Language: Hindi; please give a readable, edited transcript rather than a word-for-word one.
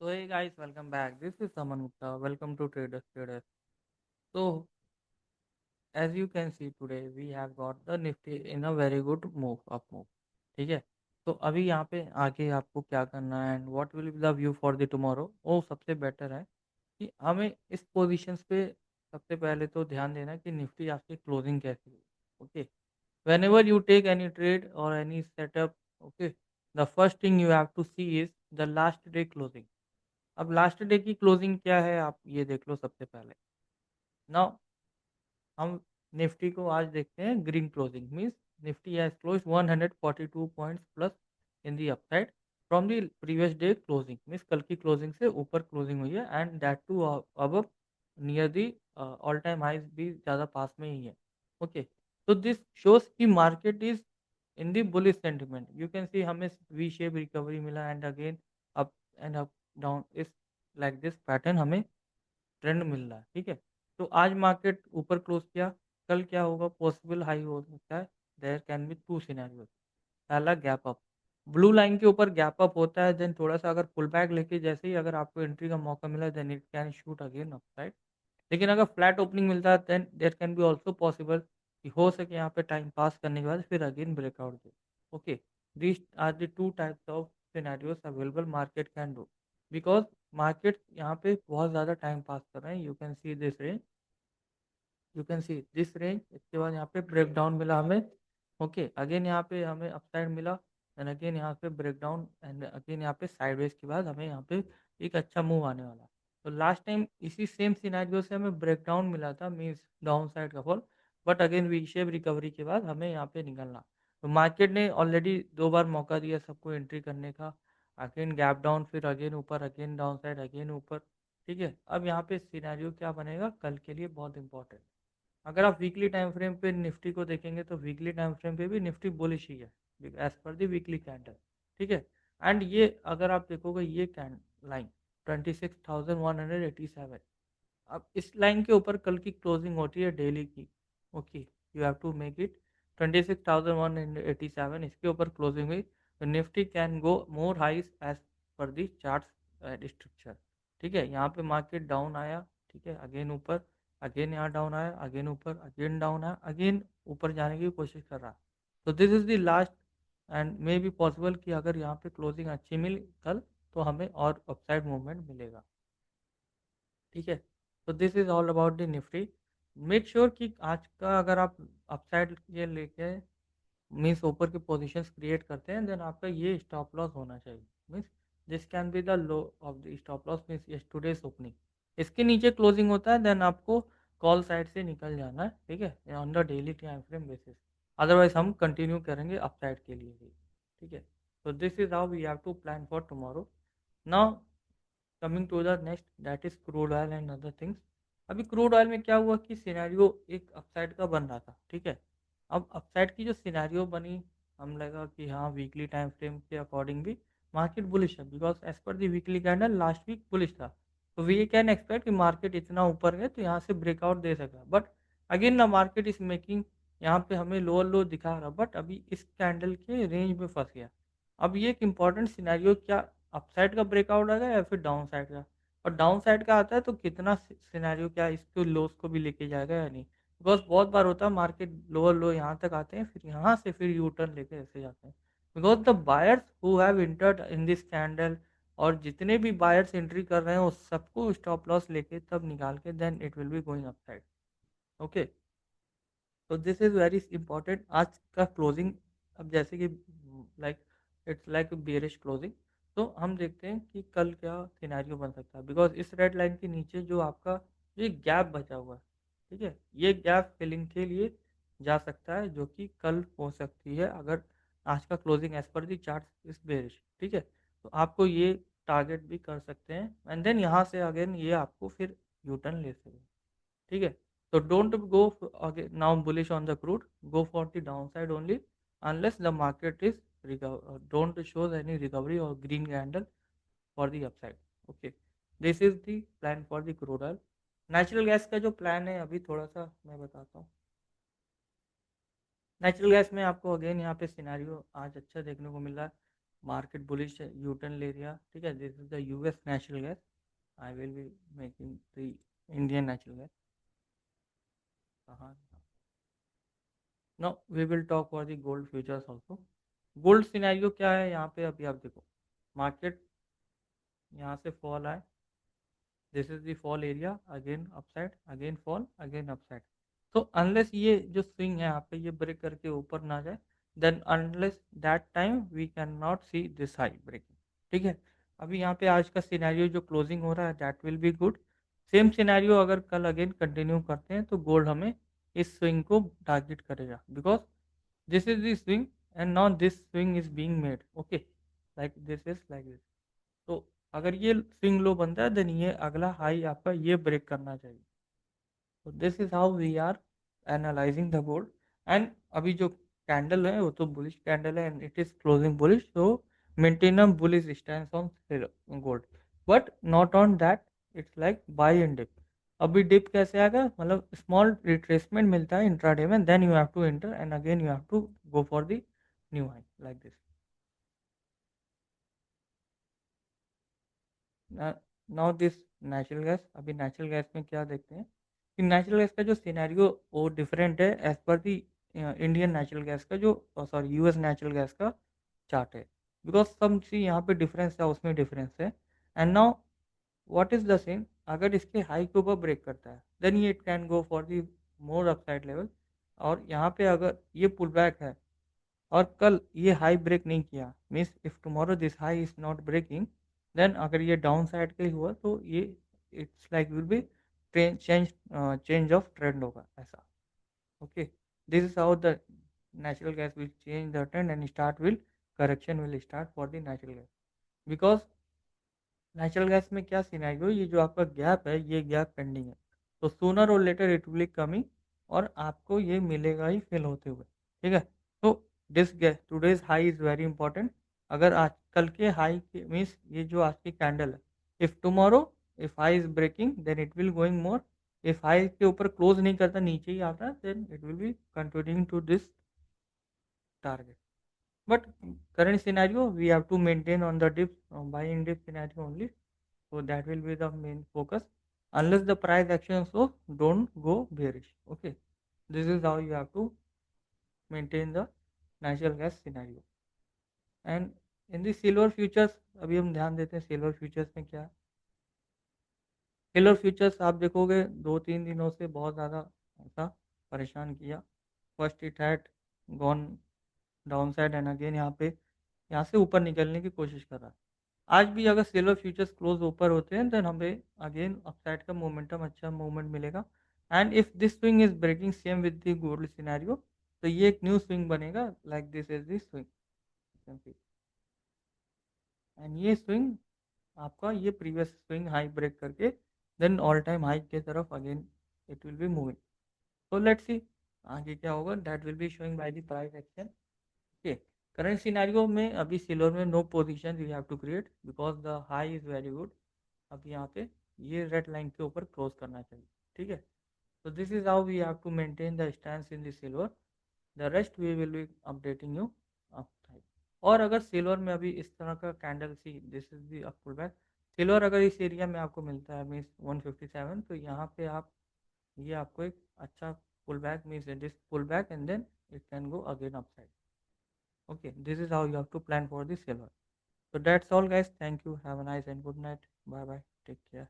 So hey guys, welcome back. This is Saman Gupta. Welcome to Traders Traders. So as you can see today, we have got the Nifty in a very good move, up move. ठीक है. तो अभी यहाँ पे आगे आपको क्या करना है and what will be the view for the tomorrow, वो सबसे बेटर है कि हमें इस पोजीशंस पे सबसे पहले तो ध्यान देना है कि निफ्टी आपकी क्लोजिंग कैसी है. Okay. Whenever you take any trade or any setup, okay, the first thing you have to see is the last day closing. अब लास्ट डे की क्लोजिंग क्या है आप ये देख लो सबसे पहले. नाउ हम निफ्टी को आज देखते हैं green closing means Nifty has closed 142 points plus in the upside from the previous day closing means कल की क्लोजिंग से ऊपर क्लोजिंग हुई है and that too above near the all time highs भी ज़्यादा पास में ही है. ओके. तो दिस शोज की market is in the bullish sentiment. You can see हमें वी शेप रिकवरी मिला and again up and up down इस लाइक दिस पैटर्न हमें ट्रेंड मिल रहा है. ठीक है. तो आज मार्केट ऊपर क्लोज किया. कल क्या होगा, पॉसिबल हाई हो सकता है. There can be two scenarios. पहला गैप अप, ब्लू लाइन के ऊपर गैप अप होता है देन थोड़ा सा अगर पुल बैक लेके जैसे ही अगर आपको एंट्री का मौका मिला then it can shoot again upside. लेकिन अगर फ्लैट ओपनिंग मिलता है then there can be also possible कि हो सके यहाँ पे टाइम पास करने के बाद फिर अगेन ब्रेकआउट दे. Okay. This are the two types of scenarios available market can do because market यहाँ पे बहुत ज़्यादा टाइम पास कर रहे हैं. You can see this range, you can see this range. इसके बाद यहाँ पे ब्रेक डाउन मिला हमें. ओके. अगेन यहाँ पे हमें अपसाइड मिला एंड अगेन यहाँ पे ब्रेक डाउन एंड अगेन यहाँ पे साइडवेज के बाद हमें यहाँ पे एक अच्छा मूव आने वाला. तो लास्ट टाइम इसी सेम सिनेरियो से हमें ब्रेक डाउन मिला था मीन्स डाउन साइड का fall. But again we shape recovery के बाद हमें यहाँ पे निकलना. तो मार्केट ने ऑलरेडी 2 बार मौका दिया सबको एंट्री करने का. अगेन गैप डाउन, फिर अगेन ऊपर, अगेन डाउन साइड, अगेन ऊपर. ठीक है. अब यहाँ पे सिनेरियो क्या बनेगा कल के लिए बहुत इंपॉर्टेंट. अगर आप वीकली टाइम फ्रेम पे निफ्टी को देखेंगे तो वीकली टाइम फ्रेम पे भी निफ्टी बुलिश ही है as per the weekly candle. ठीक है. एंड ये अगर आप देखोगे ये कैंड लाइन 26,187, अब इस लाइन के ऊपर कल की क्लोजिंग होती है डेली की. Okay. You have to make it 26,187 इसके ऊपर क्लोजिंग हुई तो Nifty can go more highs as per the chart structure. ठीक है. यहाँ पे मार्केट डाउन आया. ठीक है. अगेन ऊपर, अगेन यहाँ डाउन आया, अगेन ऊपर, अगेन डाउन आया, अगेन ऊपर जाने की कोशिश कर रहा. तो this is the last and may be possible कि अगर यहाँ पे क्लोजिंग अच्छी मिली कल तो हमें और अपसाइड मूवमेंट मिलेगा. ठीक है. तो this is all about the Nifty. Make sure कि आज का अगर आप अपसाइड ये लेके मीन्स ऊपर की पोजीशंस क्रिएट करते हैं देन आपका ये स्टॉप लॉस होना चाहिए. Means this can be the low of the stop loss means yesterday's opening. इसके नीचे क्लोजिंग होता है देन आपको कॉल साइड से निकल जाना है. ठीक है. On the daily time frame basis. Otherwise हम कंटिन्यू करेंगे अपसाइड के लिए ही. ठीक है. तो this is how we have to plan for tomorrow. Now coming to the next that is crude oil and other things. अभी क्रूड ऑयल में क्या हुआ कि सिनेरियो एक अपसाइड का बन रहा था. ठीक है. अब अपसाइड की जो सिनेरियो बनी हम लगा कि हाँ वीकली टाइम फ्रेम के अकॉर्डिंग भी मार्केट बुलिश है because as per the weekly candle last week bullish था. तो वी कैन एक्सपेक्ट कि मार्केट इतना ऊपर गए तो यहाँ से ब्रेकआउट दे सका. बट अगेन ना मार्केट इज मेकिंग यहाँ पे हमें लोअर लो दिखा रहा बट अभी इस कैंडल के रेंज में फंस गया. अब ये एक इंपॉर्टेंट सिनेरियो क्या अपसाइड का ब्रेकआउट आएगा या फिर डाउन साइड का. और डाउन साइड का आता है तो कितना सिनेरियो क्या इसको लोस को भी लेके जाएगा या नहीं. बिकॉज बहुत बार होता है मार्केट लोअर लो यहाँ तक आते हैं फिर यहाँ से फिर यू टर्न लेके ऐसे जाते हैं. Because the buyers who have entered in this candle और जितने भी बायर्स एंट्री कर रहे हैं वो सबको स्टॉप लॉस लेके तब निकाल के then it will be going upside. Okay. तो दिस इज वेरी इंपॉर्टेंट. आज का क्लोजिंग अब जैसे कि like it's like bearish closing. तो हम देखते हैं कि कल क्या सिनेरियो बन सकता है बिकॉज इस रेड लाइन के नीचे जो आपका जो गैप बचा हुआ है. ठीक है. ये गैप फिलिंग के लिए जा सकता है जो कि कल हो सकती है अगर आज का closing as per the chart इस बेरिश. ठीक है. तो आपको ये टारगेट भी कर सकते हैं एंड देन यहाँ से अगेन ये आपको फिर यू टर्न ले सकते हैं. ठीक है. So don't go now bullish on the crude. Go for the downside only unless the market is don't shows any recovery or green candle for the upside. Okay. This is the plan for the crude oil. Natural gas का जो प्लान है अभी थोड़ा सा मैं बताता हूँ. नेचुरल गैस में आपको अगेन यहाँ पे सिनेरियो आज अच्छा देखने को मिल रहा है. मार्केट बुलिश यूटर्न ले लिया, ठीक है। This is the US natural gas, I will be making the Indian natural gas. कहाँ, no we will talk for the gold futures also. Gold scenario क्या है यहाँ पे, अभी आप देखो मार्केट यहाँ से फॉल आए, this is the fall area, again upside, again fall, again upside. तो अनलेस ये जो स्विंग है यहाँ पे ये ब्रेक करके ऊपर ना जाए, then unless that time we can not see this high breaking, ठीक है। अभी यहाँ पे आज का सिनेरियो जो क्लोजिंग हो रहा है that will be good. Same scenario अगर कल अगेन कंटिन्यू करते हैं तो गोल्ड हमें इस स्विंग को टारगेट करेगा, because this is the swing and now this swing is being made, okay, like this is like this। तो अगर ये स्विंग लो बनता है देन ये अगला हाई आपका ये ब्रेक करना चाहिए। तो this is how we are analysing the gold. And अभी जो कैंडल है वो तो बुलिश कैंडल है and it is closing bullish, तो maintain a bullish stance on gold, but not on that, it's like buy and dip. अभी डिप कैसे आएगा, मतलब स्मॉल रिट्रेसमेंट मिलता है इंट्राडे में, then you have to enter and again you have to go for the new high like this. Now this natural gas, अभी नेचुरल गैस में क्या देखते हैं कि नेचुरल गैस का जो सिनेरियो वो डिफरेंट है एज पर दी इंडियन नेचुरल गैस का जो, सॉरी यूएस नेचुरल गैस का चार्ट है, बिकॉज सम सी यहाँ पे डिफरेंस है, उसमें डिफरेंस है। And now what is the scene, अगर इसके हाई के ऊपर ब्रेक करता है देन ये it can go for the more upside level. और यहाँ पे अगर ये पुल बैक है और कल ये हाई ब्रेक नहीं किया, means if tomorrow this high is not breaking, then अगर ये डाउन साइड के लिए हुआ तो ये it's like will be change of trend होगा ऐसा, okay. This is how the natural gas will change the trend and start will correction will start for the natural gas, because natural gas में क्या सिनेरियो, ये जो आपका गैप है ये गैप पेंडिंग है, तो सूनर और लेटर इट विल कमिंग और आपको ये मिलेगा ही फिल होते हुए, ठीक है। तो this today's high is very important. अगर आज कल के हाई के मीन्स ये जो आज की कैंडल है, if tomorrow if high is breaking then it will going more, if high के ऊपर क्लोज नहीं करता नीचे ही आता then it will be continuing to this target. But current scenario, we have to maintain on the dip, buy in dip scenario only. So that will be the main focus. Unless the price action, so don't go bearish. Okay, this is how you have to maintain the natural gas scenario. And in the silver futures, अभी हम ध्यान देते हैं सिल्वर फ्यूचर्स में क्या है। सिल्वर फ्यूचर्स आप देखोगे 2-3 दिनों से बहुत ज़्यादा ऐसा परेशान किया। First it had gone down side and again यहाँ से ऊपर निकलने की कोशिश कर रहा है। आज भी अगर सिल्वर फ्यूचर्स क्लोज ऊपर होते हैं देन हमें अगेन अपसाइड का मोमेंटम, अच्छा मूवमेंट मिलेगा। And if this swing is breaking same with the gold scenario, तो ये एक न्यू स्विंग बनेगा, like this is this swing. And ये स्विंग आपका ये प्रीवियस स्विंग हाई ब्रेक करके देन ऑल टाइम हाई के तरफ again it will be moving. So let's see आगे क्या होगा, that will be showing by the price action। okay, current scenario में अभी सिल्वर में no position we have to create because the high is very good। अब यहाँ पे ये रेड लाइन के ऊपर क्लोज करना चाहिए, ठीक है। so this is how we have to maintain the stance in the silver, the rest we will be updating you upside। और अगर सिल्वर में अभी इस तरह का candle see, this is the pull back, silver अगर इस एरिया में आपको मिलता है मीन्स 157, तो यहाँ पे आप ये आपको एक अच्छा pull back means this pull back and then it can go again upside. okay, this is how you have to plan for the silver। so that's all guys, thank you, have a nice and good night, bye bye, take care।